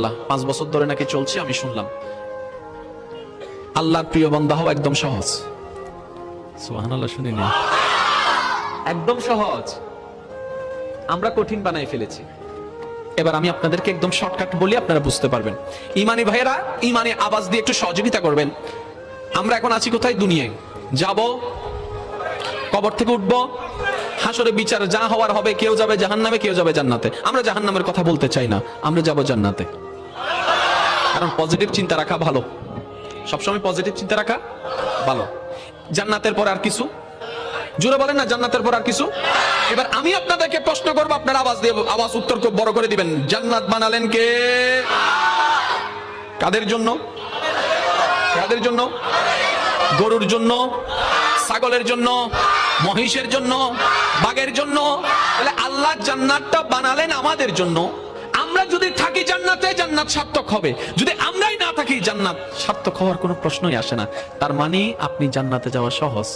5 বছর ধরে নাকি চলছে, আমি শুনলাম। আল্লাহর প্রিয় বান্দা হওয়া একদম সহজ। সুবহানাল্লাহ, শুনিনি? একদম সহজ, আমরা কঠিন বানাই ফেলেছি। এবার আমি আপনাদেরকে একদম শর্টকাট বলি, আপনারা বুঝতে পারবেন। ইমানি ভাইয়েরা ইমানি আওয়াজ দিয়ে একটু সহযোগিতা করবেন। আমরা এখন আছি কোথায়? দুনিয়ায়। যাব, কবর থেকে উঠবো, হাসরে বিচার যা হওয়ার হবে, কেউ যাবে জাহান্নামে, কেউ যাবে জান্নাতে। আমরা জাহান্নামের কথা বলতে চাই না, আমরা যাব জান্নাতে। কারণ পজিটিভ চিন্তা রাখা ভালো, সবসময় পজিটিভ চিন্তা রাখা ভালো। জান্নাতের পর আর কিছু? জোরে বলেন না, জান্নাতের পর আর কিছু? এবার আমি আপনাদেরকে প্রশ্ন করবো, আপনারা আওয়াজ দিয়ে আওয়াজ উত্তর খুব বড় করে দিবেন। জান্নাত বানালেন কে? কাদের জন্য? কাদের জন্য? গরুর জন্য, ছাগলের জন্য, মহিষের জন্য, বাঘের জন্য? তাহলে আল্লাহ জান্নাতটা বানালেন আমাদের জন্য। আমরা যদি থাকি জান্নাতে, জান্নাত সার্থক হবে। যদি আমরাই না থাকি, জান্নাত সার্থক হওয়ার কোনো প্রশ্নই আসে না। তার মানে আপনি জান্নাতে যাওয়া সহজ।